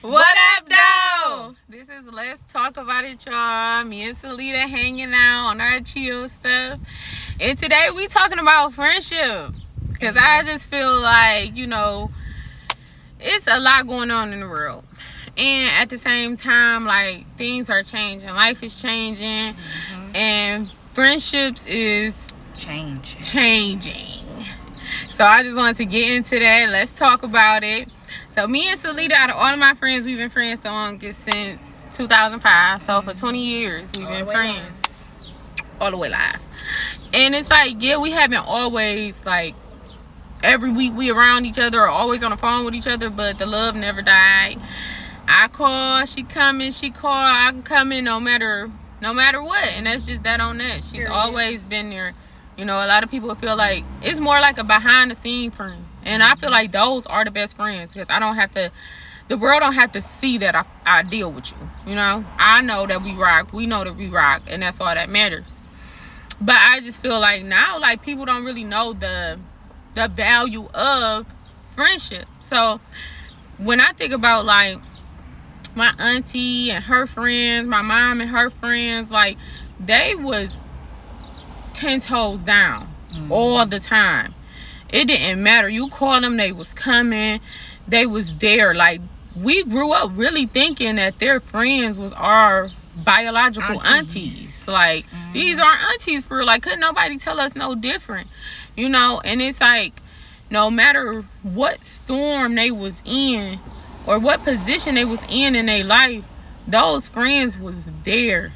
What up, though? This is Let's Talk About It, y'all. Me and Salita hanging out on our chill stuff. And today we talking about friendship. Because I just feel like, it's a lot going on in the world. And at the same time, like, things are changing. Life is changing. Mm-hmm. And friendships is changing. So I just wanted to get into that. Let's talk about it. So me and Salita, out of all of my friends, we've been friends the longest since 2005. So for 20 years, we've been friends. All the way live. And it's like, yeah, we haven't always, like, every week we around each other or always on the phone with each other, but the love never died. I call, she coming, she call, I can come in no matter what. And that's just that on that. She's always been there. A lot of people feel like it's more like a behind the scene friend. And I feel like those are the best friends because the world don't have to see that I deal with you. I know that we rock. We know that we rock. And that's all that matters. But I just feel like now, like, people don't really know the value of friendship. So when I think about, like, my auntie and her friends, my mom and her friends, like, they was 10 toes down all the time. It didn't matter. You call them, they was coming. They was there. Like, we grew up really thinking that their friends was our biological aunties. Like, these are aunties for real. Like, couldn't nobody tell us no different. And it's like, no matter what storm they was in or what position they was in their life, those friends was there.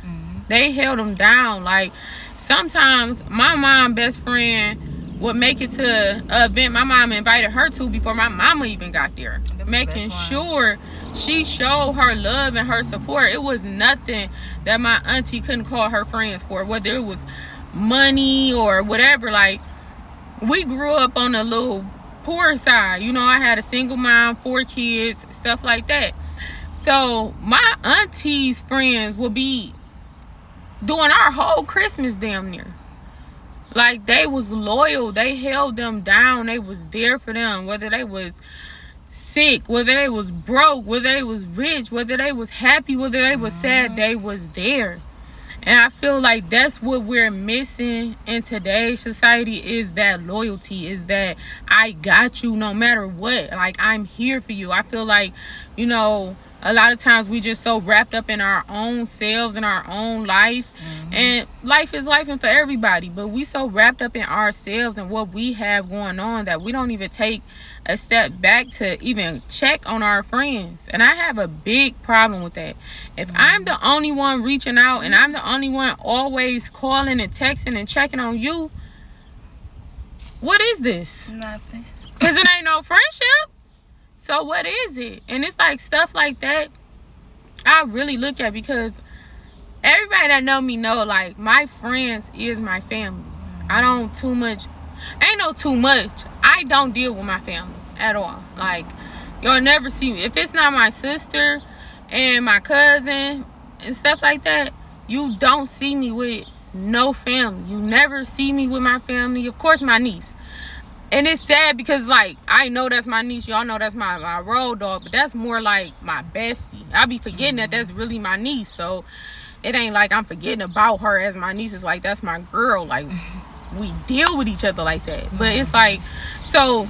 They held them down. Like, sometimes my mom's best friend would make it to an event my mom invited her to before my mama even got there. Making sure she showed her love and her support. It was nothing that my auntie couldn't call her friends for, whether it was money or whatever. Like, we grew up on a little poor side. I had a single mom, 4 kids, stuff like that. So my auntie's friends would be doing our whole Christmas damn near. Like, they was loyal. They held them down. They was there for them. Whether they was sick, whether they was broke, whether they was rich, whether they was happy, whether they was sad, they was there. And I feel like that's what we're missing in today's society, is that loyalty, is that I got you no matter what. Like, I'm here for you. I feel like, a lot of times we just so wrapped up in our own selves and our own life. And life is life and for everybody. But we so wrapped up in ourselves and what we have going on that we don't even take a step back to even check on our friends. And I have a big problem with that. If I'm the only one reaching out and I'm the only one always calling and texting and checking on you, what is this? Nothing. Because it ain't no friendship. So what is it? And it's like stuff like that I really look at, because everybody that know me know, like, my friends is my family. I don't too much. I don't deal with my family at all. Like, y'all never see me. If it's not my sister and my cousin and stuff like that, you don't see me with no family. You never see me with my family. Of course, my niece. And it's sad because, like, I know that's my niece. Y'all know that's my road dog. But that's more like my bestie. I be forgetting that that's really my niece. So it ain't like I'm forgetting about her as my niece. It's like, that's my girl. Like, we deal with each other like that. But it's like, so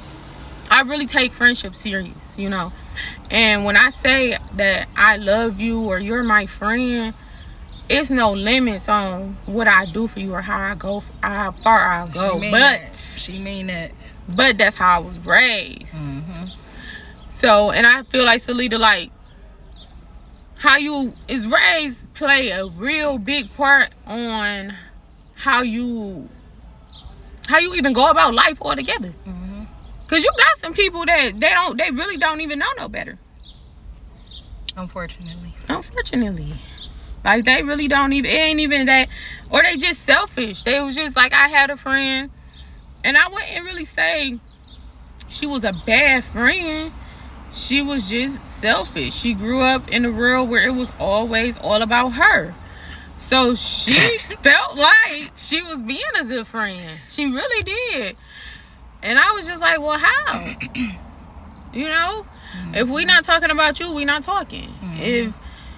I really take friendship serious, And when I say that I love you or you're my friend, it's no limits on what I do for you or how far I go. She mean it. But that's how I was raised. So, and I feel like, Salita, like, how you is raised play a real big part on how you even go about life altogether. Because you got some people that they really don't even know no better. Unfortunately. Like, they really don't even, it ain't even that, or they just selfish. They was just like, I had a friend, and I wouldn't really say she was a bad friend. She was just selfish. She grew up in a world where it was always all about her. So she felt like she was being a good friend. She really did. And I was just like, well, how? If we not talking about you, we not talking. If,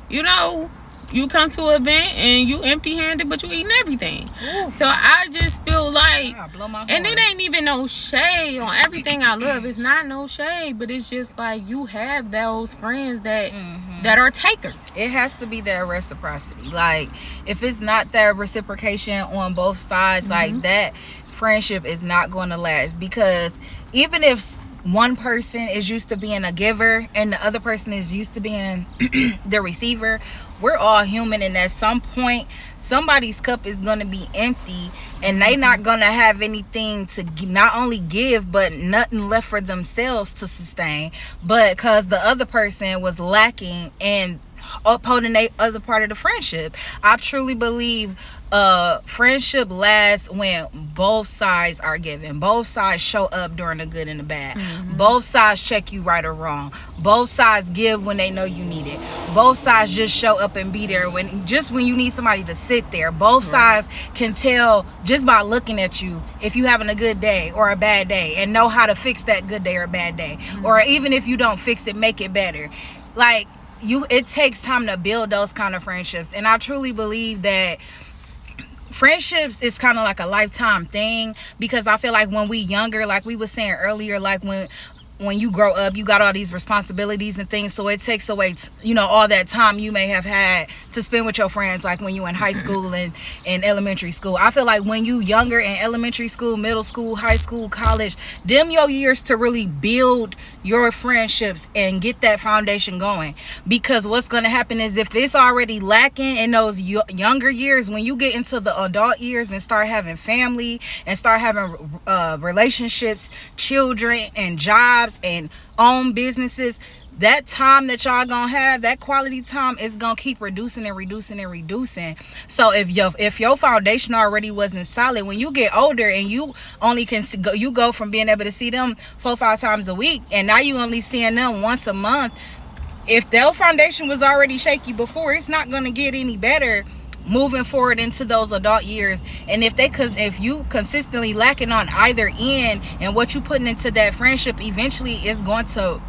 you know, you come to an event and you empty-handed, but you eating everything. Ooh. So I just feel like, and it ain't even no shade on everything I love. It's not no shade, but it's just like you have those friends that that are takers. It has to be that reciprocity. Like, if it's not that reciprocation on both sides, like that friendship is not going to last. Because even if one person is used to being a giver and the other person is used to being the receiver, we're all human, and at some point somebody's cup is going to be empty and they not going to have anything to not only give, but nothing left for themselves to sustain, but because the other person was lacking and upholding the other part of the friendship. I truly believe friendship lasts when both sides are given. Both sides show up during the good and the bad. Both sides check you right or wrong. Both sides give when they know you need it. Both sides just show up and be there when you need somebody to sit there. Both sides can tell just by looking at you if you having a good day or a bad day, and know how to fix that good day or bad day. Or even if you don't fix it, make it better. Like, it takes time to build those kind of friendships. And I truly believe that friendships is kind of like a lifetime thing, because I feel like when we younger, like we was saying earlier, like when you grow up, you got all these responsibilities and things, so it takes away all that time you may have had to spend with your friends, like when you in high school and elementary school. I feel like when you younger in elementary school, middle school, high school, college, them your years to really build your friendships and get that foundation going. Because what's going to happen is, if it's already lacking in those younger years, when you get into the adult years and start having family and start having relationships, children, and jobs and own businesses, that time that y'all gonna have, that quality time, is gonna keep reducing and reducing and reducing. So if your foundation already wasn't solid, when you get older and you only you go from being able to see them 4-5 times a week, and now you only seeing them once a month, if their foundation was already shaky before, it's not gonna get any better moving forward into those adult years. And if you consistently lacking on either end, and what you putting into that friendship eventually is going to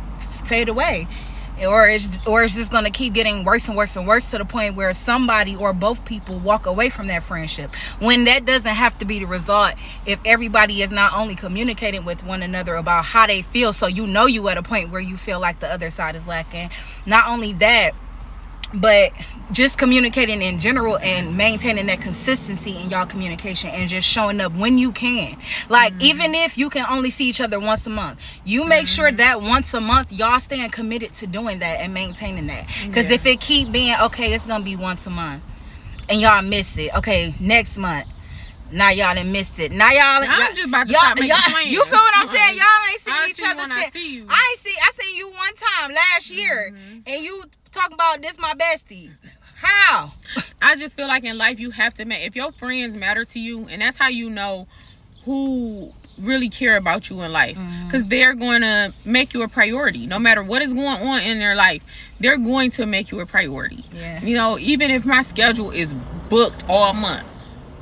fade away, or it's just going to keep getting worse and worse and worse, to the point where somebody or both people walk away from that friendship, when that doesn't have to be the result if everybody is not only communicating with one another about how they feel, so you at a point where you feel like the other side is lacking. Not only that, but just communicating in general and maintaining that consistency in y'all communication, and just showing up when you can. Like, even if you can only see each other once a month, you make sure that once a month y'all staying committed to doing that and maintaining that. Because if it keep being, okay, it's gonna be once a month, and y'all miss it, okay, next month, now y'all done missed it. Now I'm just about to stop making plans. You feel what I'm saying? Y'all ain't seen each other since. I seen you one time last year, and you talking about this my bestie. How? I just feel like in life you have to if your friends matter to you, and that's how you know who really care about you in life, because they're going to make you a priority. No matter what is going on in their life, they're going to make you a priority. Even if my schedule is booked all month,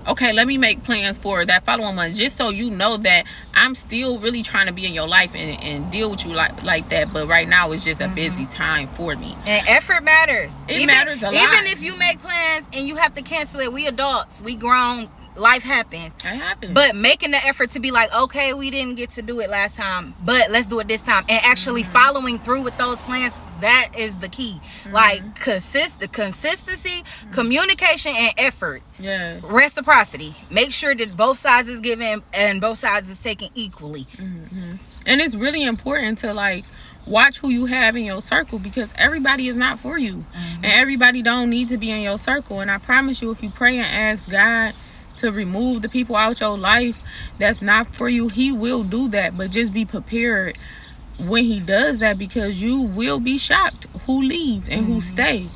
okay, let me make plans for that following month, just so you know that I'm still really trying to be in your life and deal with you like that. But right now it's just a busy time for me. And effort matters. It matters a lot. Even if you make plans and you have to cancel it, we adults, we grown, life happens. It happens. But making the effort to be like, okay, we didn't get to do it last time, but let's do it this time, and actually following through with those plans, that is the key. Like, consistency, communication, and effort. Yes. Reciprocity. Make sure that both sides is given and both sides is taken equally. And it's really important to like watch who you have in your circle, because everybody is not for you, and everybody don't need to be in your circle. And I promise you, if you pray and ask God to remove the people out your life that's not for you, he will do that. But just be prepared when he does that, because you will be shocked who leave and who stay.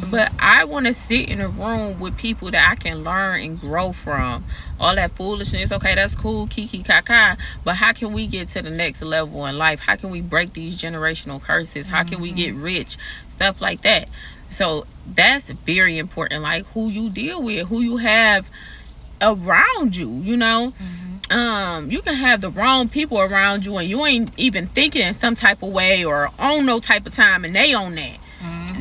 But I want to sit in a room with people that I can learn and grow from. All that foolishness, okay, that's cool, kiki kaka, but how can we get to the next level in life? How can we break these generational curses? How can we get rich? Stuff like that. So that's very important, like who you deal with, who you have around you, you can have the wrong people around you and you ain't even thinking in some type of way or on no type of time, and they on that.